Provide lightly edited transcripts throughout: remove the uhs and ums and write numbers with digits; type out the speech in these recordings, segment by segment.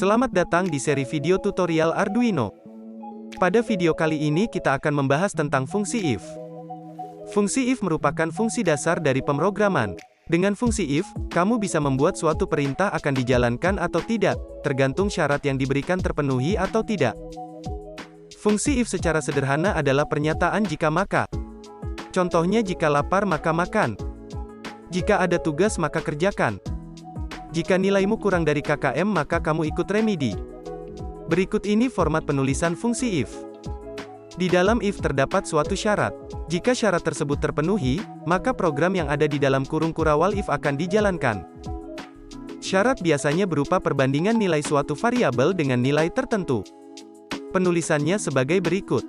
Selamat datang di seri video tutorial Arduino. Pada video kali ini kita akan membahas tentang fungsi if. Fungsi if merupakan fungsi dasar dari pemrograman. Dengan fungsi if, kamu bisa membuat suatu perintah akan dijalankan atau tidak, tergantung syarat yang diberikan terpenuhi atau tidak. Fungsi if secara sederhana adalah pernyataan jika maka. Contohnya jika lapar maka makan. Jika ada tugas maka kerjakan. Jika nilaimu kurang dari KKM maka kamu ikut remedi. Berikut ini format penulisan fungsi if. Di dalam if terdapat suatu syarat. Jika syarat tersebut terpenuhi, maka program yang ada di dalam kurung kurawal if akan dijalankan. Syarat biasanya berupa perbandingan nilai suatu variabel dengan nilai tertentu. Penulisannya sebagai berikut.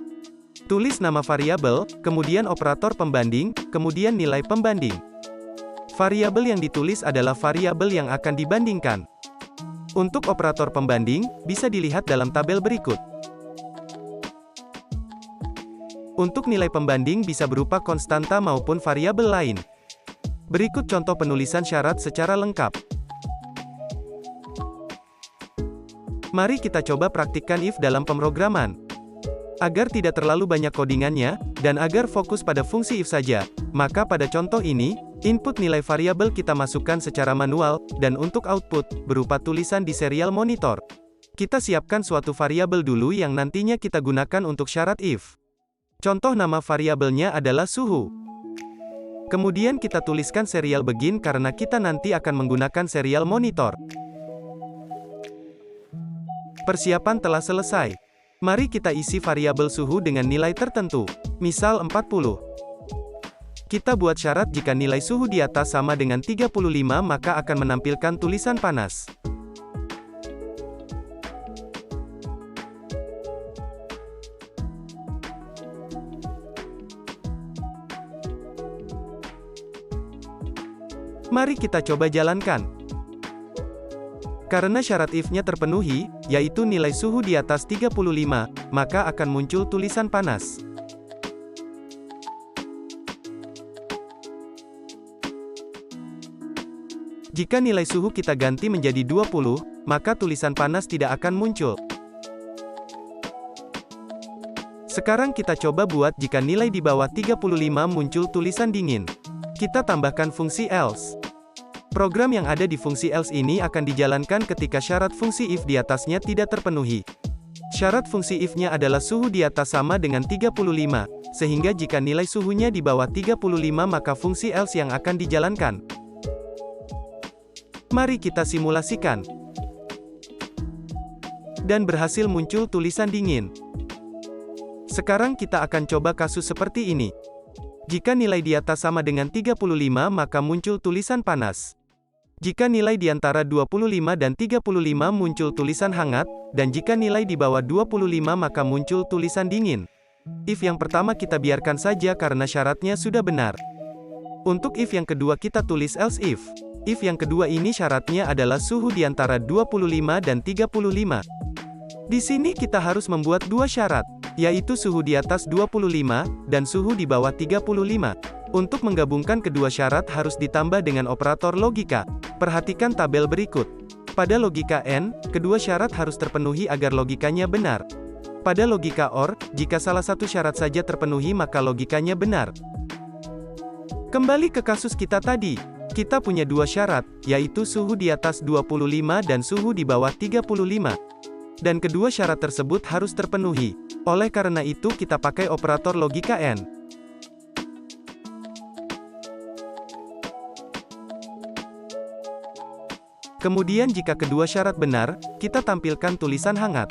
Tulis nama variabel, kemudian operator pembanding, kemudian nilai pembanding. Variabel yang ditulis adalah variabel yang akan dibandingkan. Untuk operator pembanding, bisa dilihat dalam tabel berikut. Untuk nilai pembanding bisa berupa konstanta maupun variabel lain. Berikut contoh penulisan syarat secara lengkap. Mari kita coba praktikkan if dalam pemrograman. Agar tidak terlalu banyak codingannya, dan agar fokus pada fungsi if saja, maka pada contoh ini, input nilai variabel kita masukkan secara manual, dan untuk output, berupa tulisan di serial monitor. Kita siapkan suatu variabel dulu yang nantinya kita gunakan untuk syarat if. Contoh nama variabelnya adalah suhu. Kemudian kita tuliskan serial begin karena kita nanti akan menggunakan serial monitor. Persiapan telah selesai. Mari kita isi variabel suhu dengan nilai tertentu, misal 40. Kita buat syarat jika nilai suhu di atas sama dengan 35 maka akan menampilkan tulisan panas. Mari kita coba jalankan. Karena syarat if-nya terpenuhi, yaitu nilai suhu di atas 35, maka akan muncul tulisan panas. Jika nilai suhu kita ganti menjadi 20, maka tulisan panas tidak akan muncul. Sekarang kita coba buat jika nilai di bawah 35 muncul tulisan dingin. Kita tambahkan fungsi else. Program yang ada di fungsi else ini akan dijalankan ketika syarat fungsi if di atasnya tidak terpenuhi. Syarat fungsi if-nya adalah suhu di atas sama dengan 35, sehingga jika nilai suhunya di bawah 35 maka fungsi else yang akan dijalankan. Mari kita simulasikan. Dan berhasil muncul tulisan dingin. Sekarang kita akan coba kasus seperti ini. Jika nilai di atas sama dengan 35 maka muncul tulisan panas. Jika nilai di antara 25 dan 35 muncul tulisan hangat, dan jika nilai di bawah 25 maka muncul tulisan dingin. If yang pertama kita biarkan saja karena syaratnya sudah benar. Untuk if yang kedua kita tulis else if. If yang kedua ini syaratnya adalah suhu di antara 25 dan 35. Di sini kita harus membuat dua syarat, yaitu suhu di atas 25, dan suhu di bawah 35. Untuk menggabungkan kedua syarat harus ditambah dengan operator logika. Perhatikan tabel berikut. Pada logika AND, kedua syarat harus terpenuhi agar logikanya benar. Pada logika OR, jika salah satu syarat saja terpenuhi maka logikanya benar. Kembali ke kasus kita tadi. Kita punya dua syarat, yaitu suhu di atas 25 dan suhu di bawah 35. Dan kedua syarat tersebut harus terpenuhi. Oleh karena itu kita pakai operator logika AND. Kemudian jika kedua syarat benar, kita tampilkan tulisan hangat.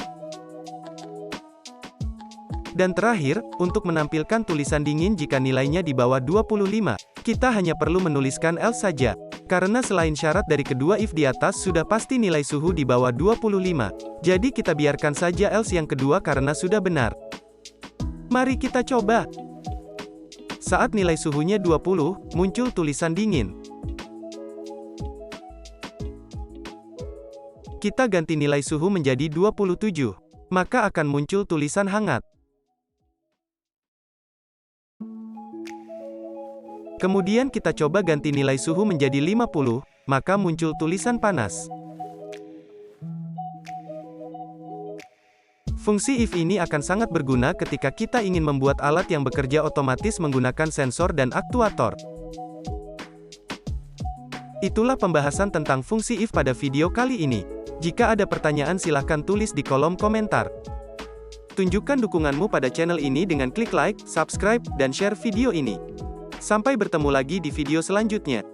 Dan terakhir, untuk menampilkan tulisan dingin jika nilainya di bawah 25, kita hanya perlu menuliskan else saja. Karena selain syarat dari kedua if di atas sudah pasti nilai suhu di bawah 25. Jadi kita biarkan saja else yang kedua karena sudah benar. Mari kita coba. Saat nilai suhunya 20, muncul tulisan dingin. Kita ganti nilai suhu menjadi 27, maka akan muncul tulisan hangat. Kemudian kita coba ganti nilai suhu menjadi 50, maka muncul tulisan panas. Fungsi if ini akan sangat berguna ketika kita ingin membuat alat yang bekerja otomatis menggunakan sensor dan aktuator. Itulah pembahasan tentang fungsi if pada video kali ini. Jika ada pertanyaan silahkan tulis di kolom komentar. Tunjukkan dukunganmu pada channel ini dengan klik like, subscribe, dan share video ini. Sampai bertemu lagi di video selanjutnya.